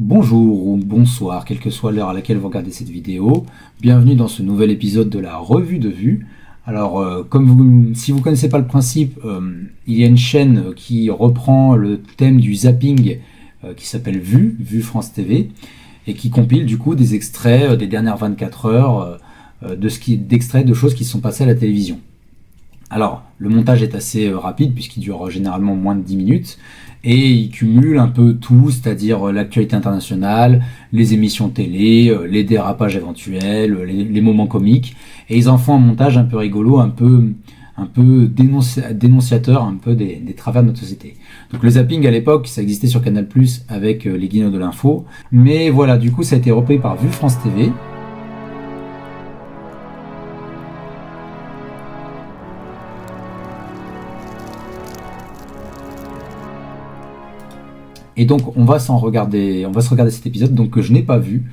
Bonjour ou bonsoir, quelle que soit l'heure à laquelle vous regardez cette vidéo. Bienvenue dans ce nouvel épisode de la revue de vue. Alors, si vous ne connaissez pas le principe, il y a une chaîne qui reprend le thème du zapping qui s'appelle Vue France TV, et qui compile du coup des extraits des dernières 24 heures d'extraits de choses qui se sont passées à la télévision. Alors, le montage est assez rapide puisqu'il dure généralement moins de 10 minutes et il cumule un peu tout, c'est-à-dire l'actualité internationale, les émissions télé, les dérapages éventuels, les moments comiques, et ils en font un montage un peu rigolo, un peu dénonciateur un peu des travers de notre société. Donc le zapping à l'époque, ça existait sur Canal+ avec les guignols de l'info, mais voilà, du coup ça a été repris par Vue France TV. Et donc on va se regarder cet épisode donc, que je n'ai pas vu,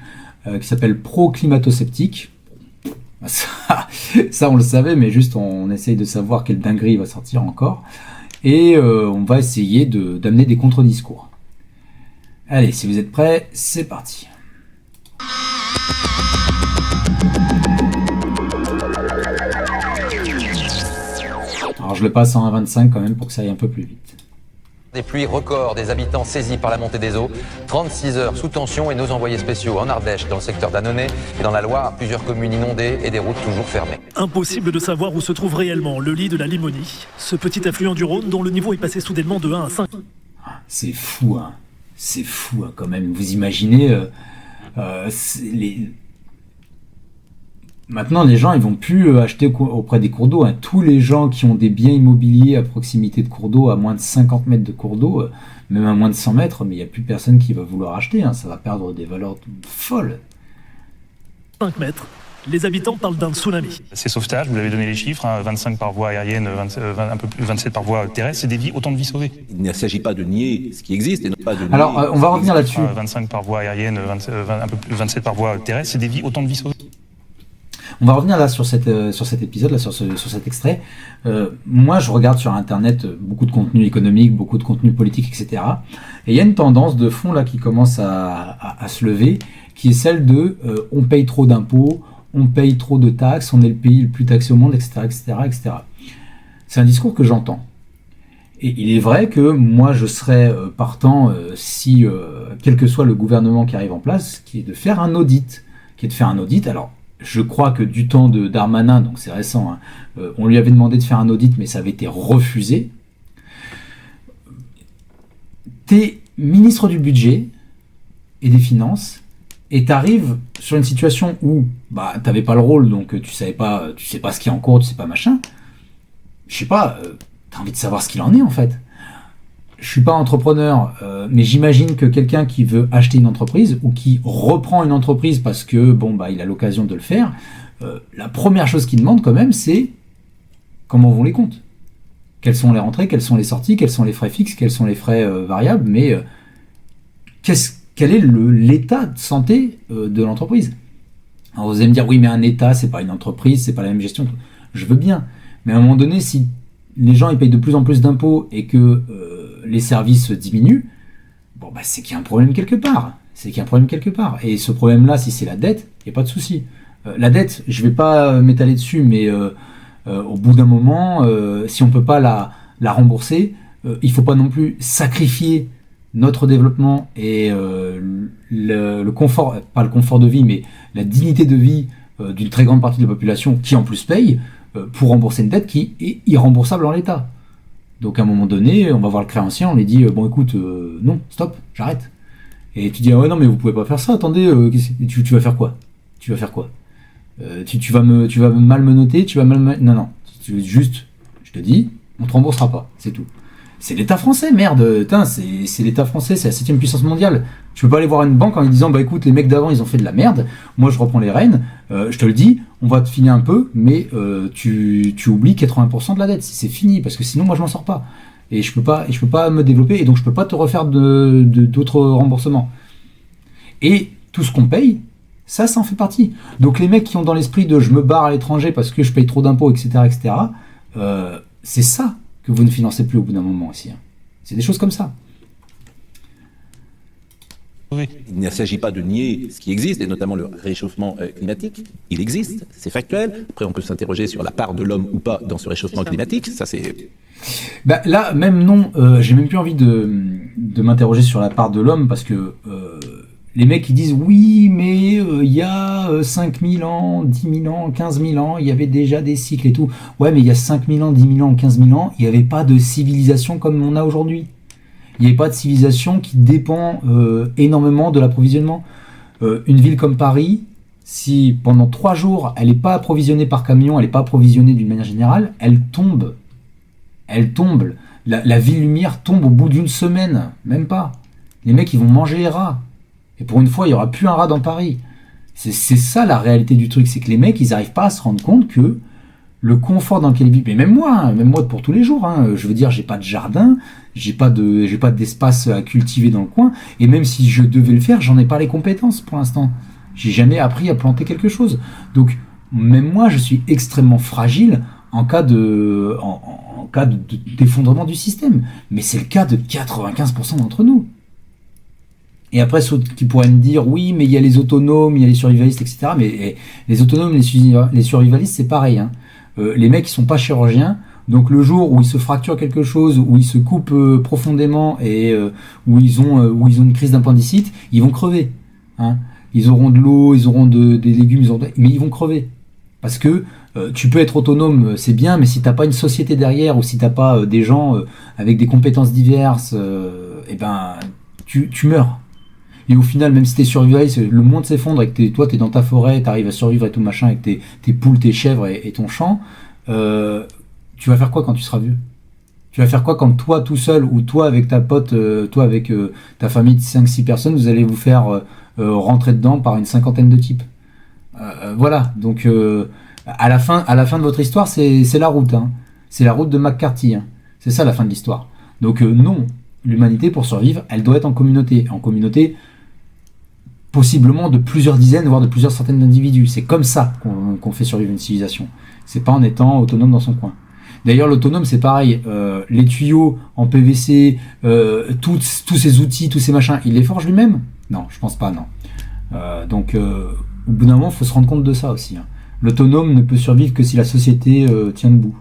qui s'appelle Pro-climato-sceptique. Ça on le savait, mais juste on essaye de savoir quelle dinguerie va sortir encore. Et on va essayer d'amener des contre-discours. Allez, si vous êtes prêts, c'est parti. Alors je le passe en 1,25 quand même pour que ça aille un peu plus vite. Des pluies records, des habitants saisis par la montée des eaux, 36 heures sous tension et nos envoyés spéciaux en Ardèche, dans le secteur d'Annonay et dans la Loire, plusieurs communes inondées et des routes toujours fermées. Impossible de savoir où se trouve réellement le lit de la Limonie, ce petit affluent du Rhône dont le niveau est passé soudainement de 1 à 5. C'est fou, hein. C'est fou, hein, quand même. Vous imaginez, Maintenant, les gens, ils vont plus acheter auprès des cours d'eau. Hein. Tous les gens qui ont des biens immobiliers à proximité de cours d'eau, à moins de 50 mètres de cours d'eau, même à moins de 100 mètres, mais il n'y a plus personne qui va vouloir acheter. Hein. Ça va perdre des valeurs folles. 5 mètres. Les habitants parlent d'un tsunami. Ces sauvetages, vous avez donné les chiffres, 25 par voie aérienne, un peu plus 27 par voie terrestre, c'est autant de vies sauvées. Il ne s'agit pas de nier ce qui existe et non pas de nier... Alors, on va revenir là-dessus. 25 par voie aérienne, un peu plus 27 par voie terrestre, c'est autant de vies sauvées. On va revenir là sur cet épisode, là, sur cet extrait. Moi, je regarde sur Internet beaucoup de contenu économique, beaucoup de contenu politique, etc. Et il y a une tendance de fond là qui commence à se lever, qui est celle de on paye trop d'impôts, on paye trop de taxes, on est le pays le plus taxé au monde, etc., etc., etc. C'est un discours que j'entends. Et il est vrai que moi, je serais partant si, quel que soit le gouvernement qui arrive en place, qui est de faire un audit. Alors, je crois que du temps de Darmanin, donc c'est récent, hein, on lui avait demandé de faire un audit, mais ça avait été refusé. T'es ministre du budget et des finances, et t'arrives sur une situation où t'avais pas le rôle, donc tu sais pas ce qui est en cours, tu sais pas machin. Je sais pas, t'as envie de savoir ce qu'il en est en fait. Je suis pas entrepreneur, mais j'imagine que quelqu'un qui veut acheter une entreprise ou qui reprend une entreprise parce que il a l'occasion de le faire, la première chose qu'il demande quand même, c'est comment vont les comptes. Quelles sont les rentrées, quelles sont les sorties, quels sont les frais fixes, quels sont les frais variables, mais quel est l'état de santé de l'entreprise. Alors vous allez me dire, oui, mais un état, c'est pas une entreprise, c'est pas la même gestion. Je veux bien, mais à un moment donné, si les gens ils payent de plus en plus d'impôts et que les services diminuent, c'est qu'il y a un problème quelque part. Et ce problème-là, si c'est la dette, il n'y a pas de souci. La dette, je ne vais pas m'étaler dessus, mais au bout d'un moment, si on ne peut pas la rembourser, il ne faut pas non plus sacrifier notre développement et le confort, pas le confort de vie, mais la dignité de vie d'une très grande partie de la population qui en plus paye pour rembourser une dette qui est irremboursable en l'état. Donc à un moment donné, on va voir le créancier, on lui dit écoute, non, stop, j'arrête. Et tu dis ouais non mais vous pouvez pas faire ça, attendez, tu vas faire quoi tu vas mal me noter, non, juste, je te dis, on te remboursera pas, c'est tout. C'est l'État français, merde, c'est l'État français, c'est la 7ème puissance mondiale. Tu peux pas aller voir une banque en lui disant écoute, les mecs d'avant ils ont fait de la merde, moi je reprends les rênes, je te le dis, on va te filer un peu, mais tu oublies 80% de la dette, c'est fini, parce que sinon moi je m'en sors pas. Et je peux pas me développer, et donc je peux pas te refaire d'autres remboursements. Et tout ce qu'on paye, ça en fait partie. Donc les mecs qui ont dans l'esprit de je me barre à l'étranger parce que je paye trop d'impôts, etc., c'est ça que vous ne financez plus au bout d'un moment aussi. Hein. C'est des choses comme ça. Oui. Il ne s'agit pas de nier ce qui existe, et notamment le réchauffement climatique. Il existe, c'est factuel. Après, on peut s'interroger sur la part de l'homme ou pas dans ce réchauffement climatique. Ça, c'est... Bah, là, même non, j'ai même plus envie de m'interroger sur la part de l'homme, parce que les mecs, ils disent, oui, mais il y a 5000 ans, 10 000 ans, 15 000 ans, il y avait déjà des cycles et tout. Ouais, mais il y a 5000 ans, 10 000 ans, 15 000 ans, il n'y avait pas de civilisation comme on a aujourd'hui. Il n'y avait pas de civilisation qui dépend énormément de l'approvisionnement. Une ville comme Paris, si pendant 3 jours, elle n'est pas approvisionnée par camion, elle n'est pas approvisionnée d'une manière générale, elle tombe. Elle tombe. La ville lumière tombe au bout d'une semaine, même pas. Les mecs, ils vont manger les rats. Et pour une fois, il n'y aura plus un rat dans Paris. C'est ça la réalité du truc, c'est que les mecs, ils n'arrivent pas à se rendre compte que le confort dans lequel ils vivent, mais même moi pour tous les jours, je veux dire, j'ai pas de jardin, j'ai pas d'espace à cultiver dans le coin, et même si je devais le faire, j'en ai pas les compétences pour l'instant. J'ai jamais appris à planter quelque chose. Donc, même moi, je suis extrêmement fragile en cas d'effondrement du système. Mais c'est le cas de 95% d'entre nous. Et après, ceux qui pourraient me dire, oui, mais il y a les autonomes, il y a les survivalistes, etc. Mais les autonomes, les survivalistes, c'est pareil. Les mecs, ils sont pas chirurgiens. Donc le jour où ils se fracturent quelque chose, où ils se coupent profondément et où ils ont une crise d'appendicite, ils vont crever. Ils auront de l'eau, ils auront des légumes, mais ils vont crever. Parce que tu peux être autonome, c'est bien, mais si t'as pas une société derrière ou si t'as pas des gens avec des compétences diverses, tu meurs. Et au final, même si t'es survivaliste, le monde s'effondre et que toi t'es dans ta forêt, t'arrives à survivre et tout machin avec tes poules, tes chèvres et ton champ, tu vas faire quoi quand tu seras vieux? Tu vas faire quoi quand toi tout seul ou toi avec ta pote, toi avec ta famille de 5-6 personnes, vous allez vous faire rentrer dedans par une 50aine de types? Voilà, donc à la fin de votre histoire, c'est la route. C'est la route de McCarthy. C'est ça la fin de l'histoire. Donc non, l'humanité pour survivre, elle doit être en communauté. En communauté, possiblement de plusieurs dizaines, voire de plusieurs centaines d'individus. C'est comme ça qu'on fait survivre une civilisation. C'est pas en étant autonome dans son coin. D'ailleurs, l'autonome, c'est pareil. Les tuyaux en PVC, tous ces outils, tous ces machins, il les forge lui-même? Non, je pense pas, non. Donc, au bout d'un moment, il faut se rendre compte de ça aussi. L'autonome ne peut survivre que si la société tient debout.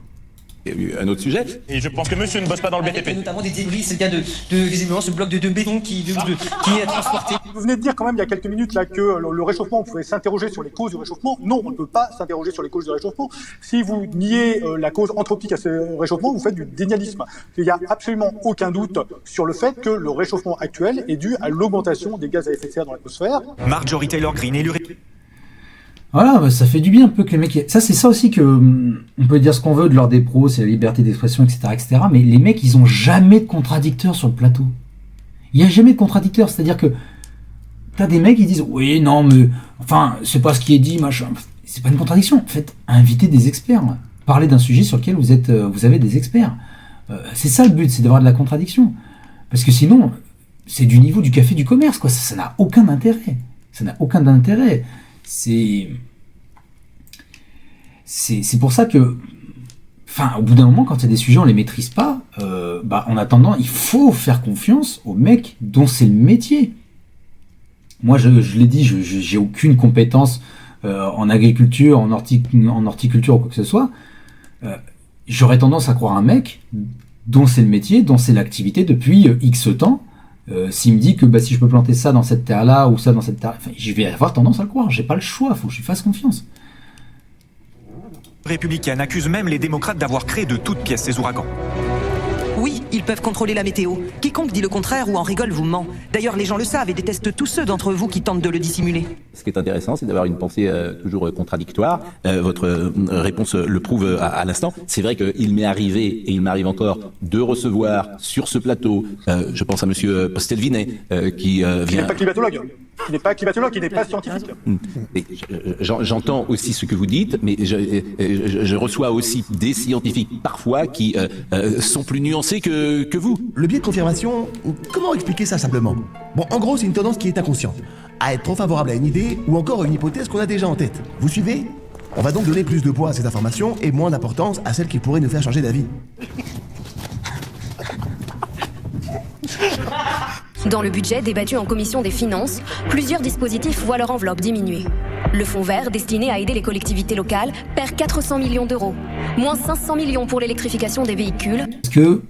Un autre sujet. Et je pense que monsieur ne bosse pas dans le BTP. Notamment des débris, c'est le cas de visiblement ce bloc de béton qui est transporté. Vous venez de dire quand même il y a quelques minutes là que le réchauffement, on pouvait s'interroger sur les causes du réchauffement. Non, on ne peut pas s'interroger sur les causes du réchauffement. Si vous niez la cause anthropique à ce réchauffement, vous faites du dénialisme. Il n'y a absolument aucun doute sur le fait que le réchauffement actuel est dû à l'augmentation des gaz à effet de serre dans l'atmosphère. Marjorie Taylor Greene élu. Voilà, ça fait du bien un peu que les mecs... Ça, c'est ça aussi que... On peut dire ce qu'on veut de l'ordre des pros, c'est la liberté d'expression, etc., etc. Mais les mecs, ils ont jamais de contradicteurs sur le plateau. Il n'y a jamais de contradicteurs. C'est-à-dire que t'as des mecs qui disent « Oui, non, mais... Enfin, c'est pas ce qui est dit, machin... » C'est pas une contradiction. En fait, invitez des experts. Parlez d'un sujet sur lequel vous avez des experts. C'est ça le but, c'est d'avoir de la contradiction. Parce que sinon, c'est du niveau du café du commerce, quoi. Ça n'a aucun intérêt. Ça n'a aucun intérêt. C'est pour ça que, au bout d'un moment, quand il y a des sujets, on les maîtrise pas, en attendant, il faut faire confiance aux mecs dont c'est le métier. Moi, je l'ai dit, j'ai aucune compétence en agriculture, en horticulture ou quoi que ce soit. J'aurais tendance à croire un mec dont c'est le métier, dont c'est l'activité depuis X temps. S'il me dit que si je peux planter ça dans cette terre-là ou ça dans cette terre, je vais avoir tendance à le croire. J'ai pas le choix, faut que je lui fasse confiance. Républicaine accuse même les démocrates d'avoir créé de toutes pièces ces ouragans. Oui, ils peuvent contrôler la météo. Quiconque dit le contraire ou en rigole vous ment. D'ailleurs, les gens le savent et détestent tous ceux d'entre vous qui tentent de le dissimuler. Ce qui est intéressant, c'est d'avoir une pensée toujours contradictoire. Votre réponse le prouve à l'instant. C'est vrai qu'il m'est arrivé, et il m'arrive encore, de recevoir sur ce plateau, je pense à monsieur Postelvinet, qui vient... Il n'est pas climatologue. Il n'est pas climatologue, il n'est pas scientifique. J'entends aussi ce que vous dites, mais je reçois aussi des scientifiques parfois qui sont plus nuancés que vous. Le biais de confirmation, comment expliquer ça simplement? Bon, en gros, c'est une tendance qui est inconsciente. À être trop favorable à une idée ou encore à une hypothèse qu'on a déjà en tête. Vous suivez? On va donc donner plus de poids à ces informations et moins d'importance à celles qui pourraient nous faire changer d'avis. Dans le budget débattu en commission des finances, plusieurs dispositifs voient leur enveloppe diminuer. Le fonds vert, destiné à aider les collectivités locales, perd 400 millions d'euros. Moins 500 millions pour l'électrification des véhicules. Est-ce que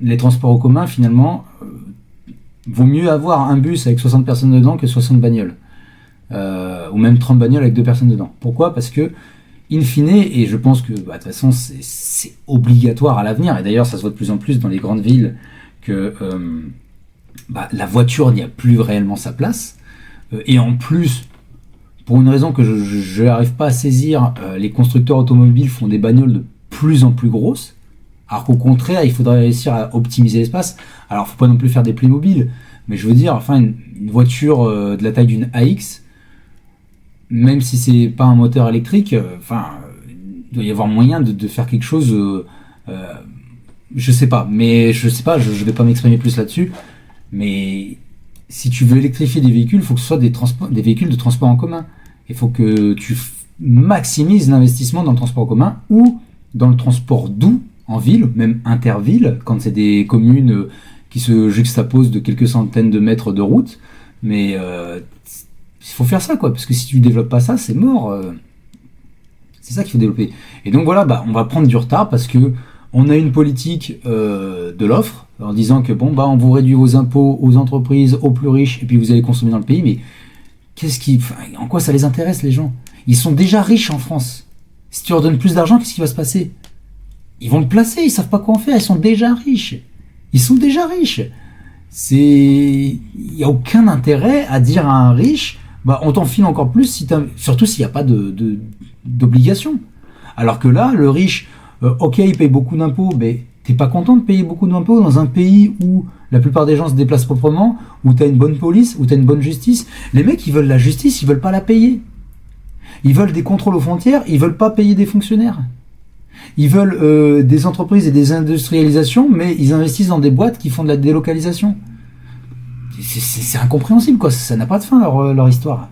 les transports en commun, finalement, vaut mieux avoir un bus avec 60 personnes dedans que 60 bagnoles ou même 30 bagnoles avec 2 personnes dedans. Pourquoi ? Parce que, in fine, et je pense que de toute façon c'est obligatoire à l'avenir, et d'ailleurs ça se voit de plus en plus dans les grandes villes, que la voiture n'y a plus réellement sa place, et en plus, pour une raison que je n'arrive pas à saisir, les constructeurs automobiles font des bagnoles de plus en plus grosses, alors qu'au contraire, il faudrait réussir à optimiser l'espace. Alors, faut pas non plus faire des Playmobil, mais je veux dire, enfin, une voiture de la taille d'une AX, même si c'est pas un moteur électrique, il doit y avoir moyen de faire quelque chose. Je sais pas, je vais pas m'exprimer plus là-dessus. Mais si tu veux électrifier des véhicules, il faut que ce soit des véhicules de transport en commun. Il faut que tu maximises l'investissement dans le transport en commun ou dans le transport doux en ville, même interville, quand c'est des communes qui se juxtaposent de quelques centaines de mètres de route. Mais il faut faire ça, quoi, parce que si tu développes pas ça, c'est mort. C'est ça qu'il faut développer. Et donc voilà, on va prendre du retard parce que on a une politique de l'offre en disant que on vous réduit vos impôts aux entreprises, aux plus riches, et puis vous allez consommer dans le pays. Mais en quoi ça les intéresse, les gens ? Ils sont déjà riches en France. Si tu leur donnes plus d'argent, qu'est-ce qui va se passer ? Ils vont le placer, ils savent pas quoi en faire, ils sont déjà riches. Il y a aucun intérêt à dire à un riche, on t'en file encore plus, surtout s'il n'y a pas d'obligation. Alors que là, le riche, ok, il paye beaucoup d'impôts, mais t'es pas content de payer beaucoup d'impôts dans un pays où la plupart des gens se déplacent proprement, où t'as une bonne police, où t'as une bonne justice. Les mecs, ils veulent la justice, ils veulent pas la payer. Ils veulent des contrôles aux frontières, ils veulent pas payer des fonctionnaires. Ils veulent des entreprises et des industrialisations, mais ils investissent dans des boîtes qui font de la délocalisation. C'est incompréhensible, quoi. Ça n'a pas de fin, leur histoire.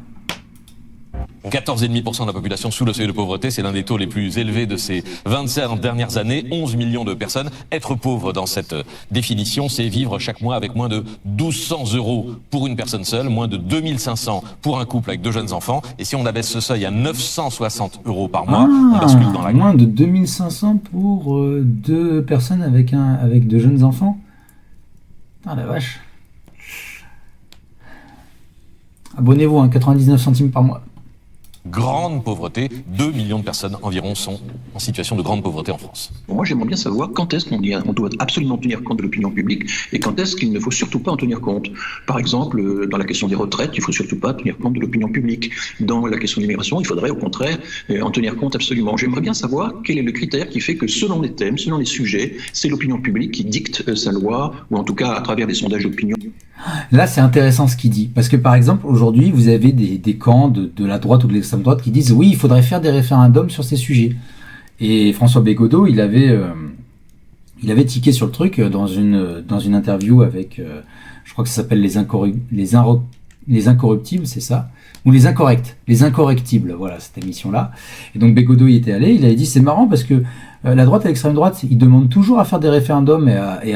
14,5% de la population sous le seuil de pauvreté, c'est l'un des taux les plus élevés de ces 25 dernières années. 11 millions de personnes. Être pauvre dans cette définition, c'est vivre chaque mois avec moins de 1200 euros pour une personne seule, moins de 2500 pour un couple avec 2 jeunes enfants. Et si on abaisse ce seuil à 960 euros par mois, on bascule dans la... Moins de 2500 pour 2 personnes avec 2 jeunes enfants. Ah la vache. Abonnez-vous, 99 centimes par mois. Grande pauvreté, 2 millions de personnes environ sont en situation de grande pauvreté en France. Moi, j'aimerais bien savoir quand est-ce qu'on doit absolument tenir compte de l'opinion publique et quand est-ce qu'il ne faut surtout pas en tenir compte. Par exemple, dans la question des retraites, il ne faut surtout pas tenir compte de l'opinion publique. Dans la question de l'immigration, il faudrait au contraire en tenir compte absolument. J'aimerais bien savoir quel est le critère qui fait que selon les thèmes, selon les sujets, c'est l'opinion publique qui dicte sa loi, ou en tout cas à travers des sondages d'opinion. Là, c'est intéressant ce qu'il dit. Parce que, par exemple, aujourd'hui, vous avez des camps de la droite ou de l'extrême droite qui disent « Oui, il faudrait faire des référendums sur ces sujets ». Et François Bégodeau, il avait tiqué sur le truc dans une interview avec, je crois que ça s'appelle les Incorruptibles, c'est ça ? Ou les Incorrectibles, voilà, cette émission-là. Et donc Bégodeau y était allé, il avait dit « C'est marrant parce que la droite et l'extrême droite, ils demandent toujours à faire des référendums et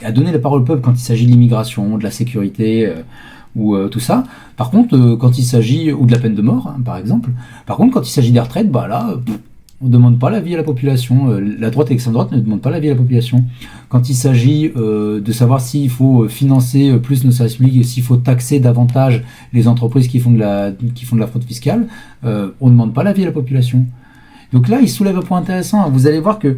à donner la parole au peuple quand il s'agit de l'immigration, de la sécurité ou tout ça. Par contre, quand il s'agit, ou de la peine de mort, par exemple, par contre, quand il s'agit des retraites, on ne demande pas l'avis à la population. La droite et l'extrême droite ne demandent pas l'avis à la population. Quand il s'agit de savoir s'il faut financer plus nos services publics et s'il faut taxer davantage les entreprises qui font de la fraude fiscale, on ne demande pas l'avis à la population. Donc là, il soulève un point intéressant. Vous allez voir que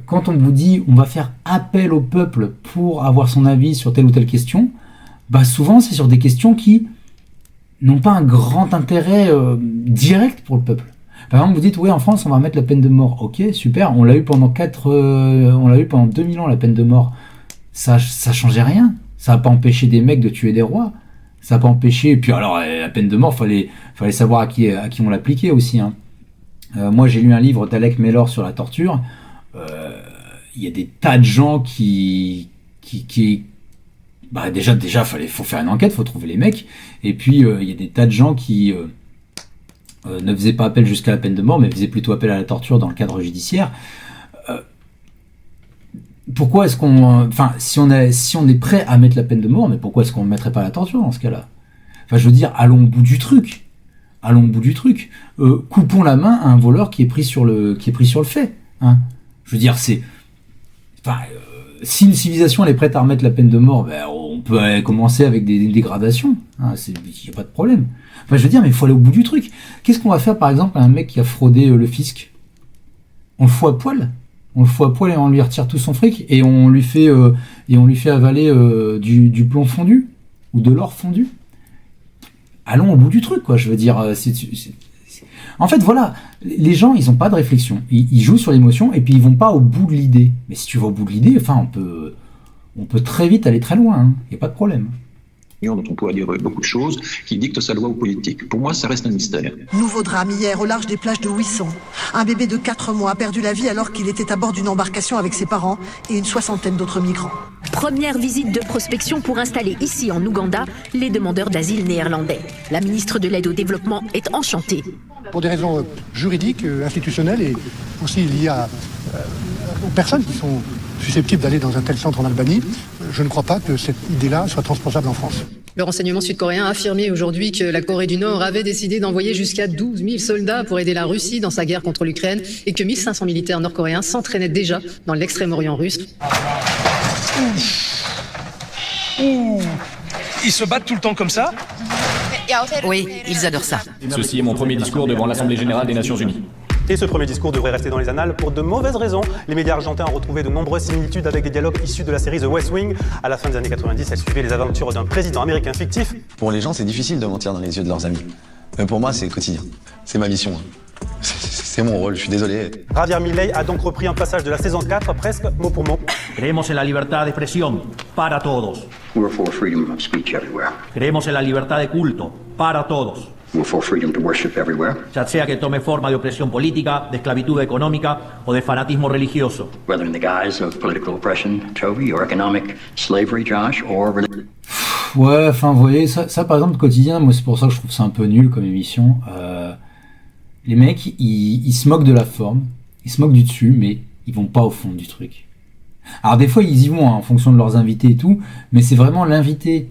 quand on vous dit on va faire appel au peuple pour avoir son avis sur telle ou telle question, souvent c'est sur des questions qui n'ont pas un grand intérêt direct pour le peuple. Par exemple, vous dites oui, en France on va mettre la peine de mort. Ok, super. On l'a eu pendant 2000 ans la peine de mort. Ça changeait rien. Ça n'a pas empêché des mecs de tuer des rois. Ça n'a pas empêché. Et puis alors la peine de mort, fallait savoir à qui on l'appliquait aussi. Moi, j'ai lu un livre d'Alec Mellor sur la torture. Il y a des tas de gens qui déjà, faut faire une enquête, faut trouver les mecs. Et puis, il y a des tas de gens qui ne faisaient pas appel jusqu'à la peine de mort, mais faisaient plutôt appel à la torture dans le cadre judiciaire. pourquoi est-ce qu'on... Enfin, si on est prêt à mettre la peine de mort, mais pourquoi est-ce qu'on ne mettrait pas la torture dans ce cas-là? Enfin, je veux dire, allons au bout du truc. Coupons la main à un voleur qui est pris sur le fait. Hein. Je veux dire, c'est... Enfin, si une civilisation elle est prête à remettre la peine de mort, ben, on peut commencer avec des dégradations. Hein, il n'y a pas de problème. Enfin, je veux dire, mais il faut aller au bout du truc. Qu'est-ce qu'on va faire, par exemple, à un mec qui a fraudé le fisc? On le fout à poil. On le fout à poil et on lui retire tout son fric et on lui fait avaler du plomb fondu ou de l'or fondu. Allons au bout du truc, quoi. Je veux dire, en fait, voilà, les gens, ils ont pas de réflexion. Ils jouent sur l'émotion et puis ils vont pas au bout de l'idée. Mais si tu vas au bout de l'idée, enfin, on peut très vite aller très loin. Il y a pas de problème. Dont on pourrait dire beaucoup de choses, qui dictent sa loi aux politiques. Pour moi, ça reste un mystère. Nouveau drame hier au large des plages de Ouisson. Un bébé de 4 mois a perdu la vie alors qu'il était à bord d'une embarcation avec ses parents et une 60aine d'autres migrants. Première visite de prospection pour installer ici en Ouganda les demandeurs d'asile néerlandais. La ministre de l'Aide au développement est enchantée. Pour des raisons juridiques, institutionnelles et aussi liées aux personnes qui sont susceptibles d'aller dans un tel centre en Albanie, je ne crois pas que cette idée-là soit transposable en France. Le renseignement sud-coréen a affirmé aujourd'hui que la Corée du Nord avait décidé d'envoyer jusqu'à 12 000 soldats pour aider la Russie dans sa guerre contre l'Ukraine et que 1500 militaires nord-coréens s'entraînaient déjà dans l'extrême-orient russe. Ils se battent tout le temps comme ça? Oui, ils adorent ça. Ceci est mon premier discours devant l'Assemblée Générale des Nations Unies. Et ce premier discours devrait rester dans les annales pour de mauvaises raisons. Les médias argentins ont retrouvé de nombreuses similitudes avec des dialogues issus de la série The West Wing. À la fin des années 90, elle suivait les aventures d'un président américain fictif. Pour les gens, c'est difficile de mentir dans les yeux de leurs amis. Mais pour moi, c'est quotidien. C'est ma mission. C'est mon rôle, je suis désolé. Javier Milei a donc repris un passage de la saison 4, presque mot pour mot. Creemos en la libertad de expresión para todos. We're for freedom of speech everywhere. Creemos en la libertad de culto para todos. We're for freedom to worship everywhere. Ya sea que tome forma de opresión política, de esclavitud económica o de fanatismo religioso. Whether in the guise of political oppression, Toby, or economic slavery, Josh, or... Ouais, enfin, vous voyez, ça par exemple, quotidien, moi c'est pour ça que je trouve ça un peu nul comme émission. Les mecs, ils se moquent de la forme, ils se moquent du dessus, mais ils vont pas au fond du truc. Alors des fois, ils y vont hein, en fonction de leurs invités et tout, mais c'est vraiment l'invité,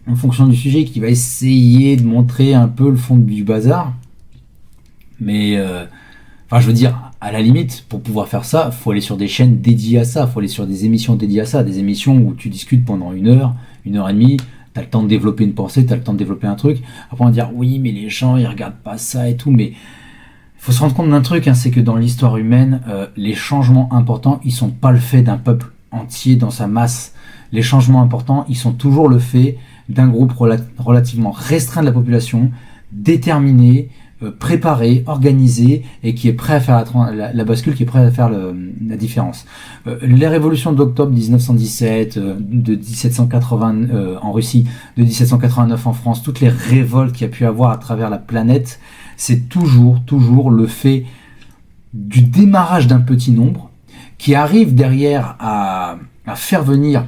en fonction du sujet, qui va essayer de montrer un peu le fond du bazar. Mais, enfin, je veux dire, à la limite, pour pouvoir faire ça, faut aller sur des chaînes dédiées à ça, faut aller sur des émissions dédiées à ça, des émissions où tu discutes pendant 1 heure, 1 heure et demie, t'as le temps de développer une pensée, t'as le temps de développer un truc. Après on va dire, oui, mais les gens, ils regardent pas ça et tout, mais faut se rendre compte d'un truc, hein, c'est que dans l'histoire humaine, les changements importants, ils sont pas le fait d'un peuple entier dans sa masse. Les changements importants, ils sont toujours le fait d'un groupe relativement restreint de la population, déterminé, préparé, organisé, et qui est prêt à faire la bascule, qui est prêt à faire la différence. Les révolutions d'octobre 1917, de 1780 en Russie, de 1789 en France, toutes les révoltes qu'il y a pu avoir à travers la planète, c'est toujours le fait du démarrage d'un petit nombre qui arrive derrière à faire venir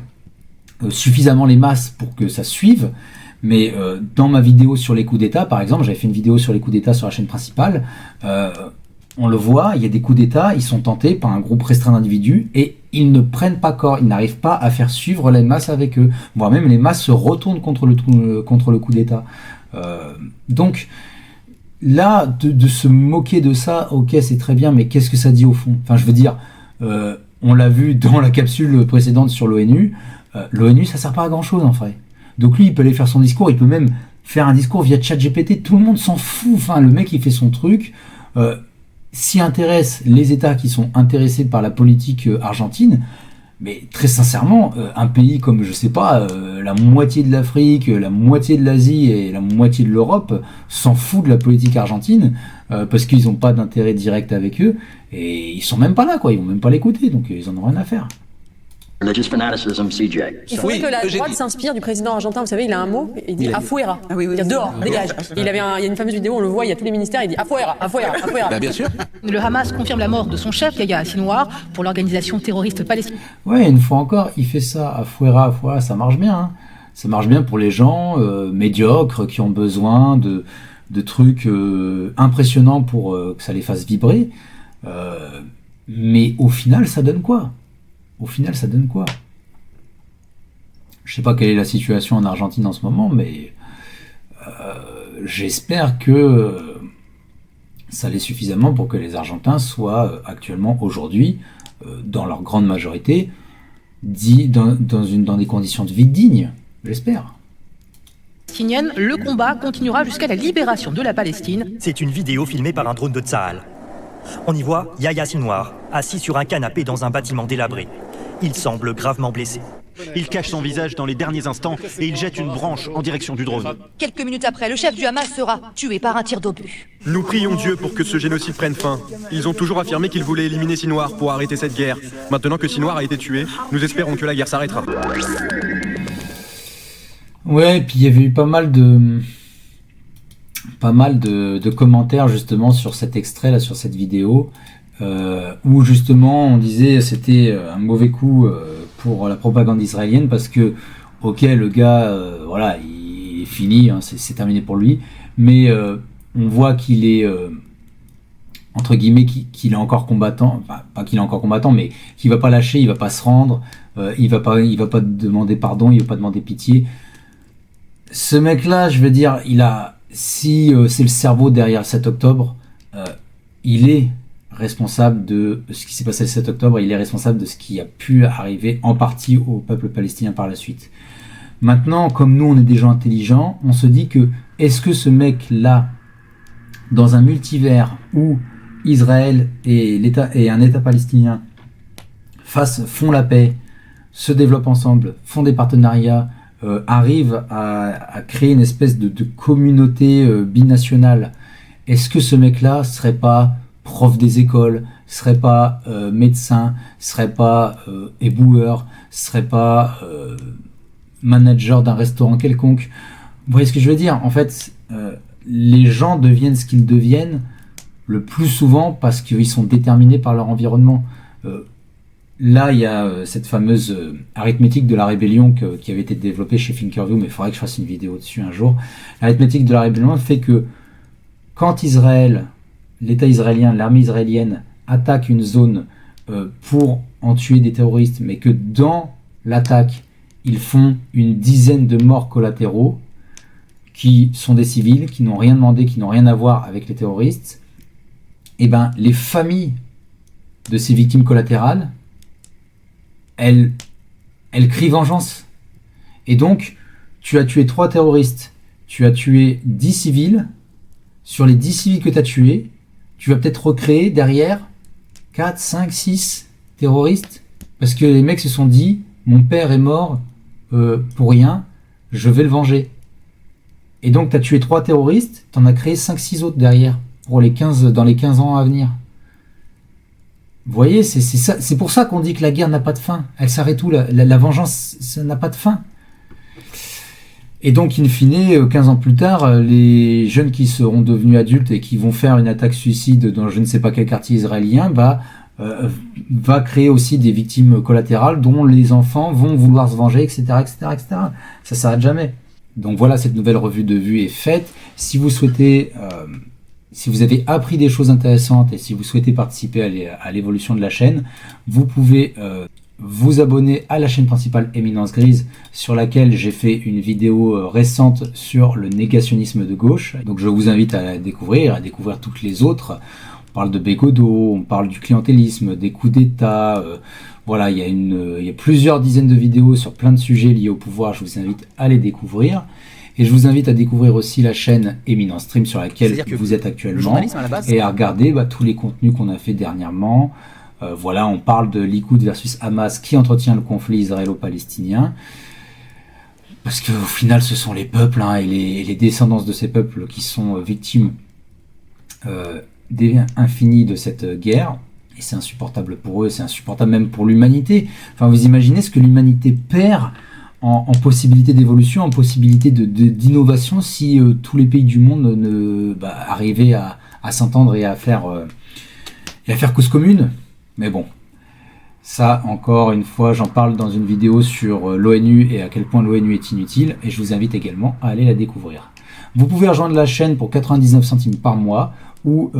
suffisamment les masses pour que ça suive. Mais dans ma vidéo sur les coups d'État, par exemple, j'avais fait une vidéo sur les coups d'État sur la chaîne principale, on le voit, il y a des coups d'État, ils sont tentés par un groupe restreint d'individus et ils ne prennent pas corps, ils n'arrivent pas à faire suivre les masses avec eux, voire même les masses se retournent contre le coup d'État. Donc là, de se moquer de ça, ok, c'est très bien, mais qu'est-ce que ça dit au fond? Enfin, je veux dire, on l'a vu dans la capsule précédente sur l'ONU, l'ONU, ça sert pas à grand-chose en fait. Donc lui, il peut aller faire son discours, il peut même faire un discours via ChatGPT, tout le monde s'en fout, enfin, le mec, il fait son truc, s'y intéresse les États qui sont intéressés par la politique argentine, mais très sincèrement, un pays comme, je sais pas, la moitié de l'Afrique, la moitié de l'Asie et la moitié de l'Europe s'en fout de la politique argentine, parce qu'ils n'ont pas d'intérêt direct avec eux, et ils sont même pas là, quoi, ils vont même pas l'écouter, donc ils en ont rien à faire. Religious fanaticism, CJ. Il faudrait que la droite s'inspire du président argentin. Vous savez, il a un mot, il dit afuera. Ah oui, c'est-à-dire dehors, dégage. Il y a une fameuse vidéo, on le voit, il y a tous les ministères, il dit afuera, afuera, afuera. Bah, bien sûr. Le Hamas confirme la mort de son chef, Yahya Sinwar, pour l'organisation terroriste palestinienne. Ouais, une fois encore, il fait ça, afuera, afuera, ça marche bien. Hein. Ça marche bien pour les gens médiocres qui ont besoin de trucs impressionnants pour que ça les fasse vibrer. Mais au final, ça donne quoi ? au final, ça donne quoi? Je sais pas quelle est la situation en Argentine en ce moment, mais j'espère que ça l'est suffisamment pour que les Argentins soient actuellement, aujourd'hui, dans leur grande majorité, dans des conditions de vie dignes, j'espère. Le combat continuera jusqu'à la libération de la Palestine. C'est une vidéo filmée par un drone de Tsahal. On y voit Yahya Sinwar, assis sur un canapé dans un bâtiment délabré. Il semble gravement blessé. Il cache son visage dans les derniers instants et il jette une branche en direction du drone. Quelques minutes après, le chef du Hamas sera tué par un tir d'obus. Nous prions Dieu pour que ce génocide prenne fin. Ils ont toujours affirmé qu'ils voulaient éliminer Sinwar pour arrêter cette guerre. Maintenant que Sinwar a été tué, nous espérons que la guerre s'arrêtera. Ouais, et puis il y avait eu pas mal de commentaires justement sur cet extrait là, sur cette vidéo, où justement on disait c'était un mauvais coup pour la propagande israélienne parce que ok, le gars voilà, il est fini, hein, c'est terminé pour lui, mais on voit qu'il est entre guillemets qu'il est encore combattant, enfin pas qu'il est encore combattant, mais qu'il va pas lâcher, il va pas se rendre, il va pas demander pardon, il va pas demander pitié. Ce mec-là, je veux dire, si c'est le cerveau derrière le 7 octobre, il est responsable de ce qui s'est passé le 7 octobre, il est responsable de ce qui a pu arriver en partie au peuple palestinien par la suite. Maintenant, comme nous, on est des gens intelligents, on se dit que, est-ce que ce mec-là, dans un multivers où Israël et un État palestinien font la paix, se développent ensemble, font des partenariats, arrive à créer une espèce de communauté binationale, est-ce que ce mec-là serait pas prof des écoles, serait pas médecin, serait pas éboueur, serait pas manager d'un restaurant quelconque? Vous voyez ce que je veux dire? En fait, les gens deviennent ce qu'ils deviennent le plus souvent parce qu'ils sont déterminés par leur environnement. Là, il y a cette fameuse arithmétique de la rébellion qui avait été développée chez Thinkerview, mais il faudrait que je fasse une vidéo dessus un jour. L'arithmétique de la rébellion fait que quand Israël, l'État israélien, l'armée israélienne attaque une zone pour en tuer des terroristes, mais que dans l'attaque, ils font une dizaine de morts collatéraux, qui sont des civils, qui n'ont rien demandé, qui n'ont rien à voir avec les terroristes, et ben les familles de ces victimes collatérales, elles crient vengeance. Et donc, tu as tué 3 terroristes, tu as tué 10 civils. Sur les 10 civils que tu as tués, tu vas peut-être recréer derrière 4, 5, 6 terroristes. Parce que les mecs se sont dit, mon père est mort pour rien, je vais le venger. Et donc, tu as tué 3 terroristes, tu en as créé 5, 6 autres derrière, dans les 15 ans à venir. Vous voyez, c'est pour ça qu'on dit que la guerre n'a pas de fin. Elle s'arrête où? La vengeance, ça n'a pas de fin. Et donc, in fine, 15 ans plus tard, les jeunes qui seront devenus adultes et qui vont faire une attaque suicide dans je ne sais pas quel quartier israélien, va créer aussi des victimes collatérales dont les enfants vont vouloir se venger, etc., etc., etc. Ça s'arrête jamais. Donc voilà, cette nouvelle revue de vue est faite. Si vous souhaitez... Si vous avez appris des choses intéressantes et si vous souhaitez participer à l'évolution de la chaîne, vous pouvez vous abonner à la chaîne principale Éminence Grise, sur laquelle j'ai fait une vidéo récente sur le négationnisme de gauche. Donc je vous invite à la découvrir, à découvrir toutes les autres. On parle de Bégodeau, on parle du clientélisme, des coups d'État. Voilà, il y a plusieurs dizaines de vidéos sur plein de sujets liés au pouvoir. Je vous invite à les découvrir. Et je vous invite à découvrir aussi la chaîne Éminence Stream sur laquelle vous êtes actuellement et à regarder tous les contenus qu'on a fait dernièrement. Voilà, on parle de Likoud versus Hamas qui entretient le conflit israélo-palestinien. Parce qu'au final, ce sont les peuples et les descendants de ces peuples qui sont victimes infinies de cette guerre. Et c'est insupportable pour eux, c'est insupportable même pour l'humanité. Enfin, vous imaginez ce que l'humanité perd en possibilité d'évolution, en possibilité d'innovation si tous les pays du monde arrivaient à s'entendre et à faire cause commune. Mais bon, ça encore une fois, j'en parle dans une vidéo sur l'ONU et à quel point l'ONU est inutile, et je vous invite également à aller la découvrir. Vous pouvez rejoindre la chaîne pour 99 centimes par mois ou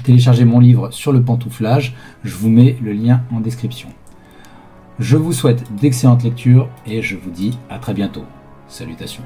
télécharger mon livre sur le pantouflage. Je vous mets le lien en description. Je vous souhaite d'excellentes lectures et je vous dis à très bientôt. Salutations.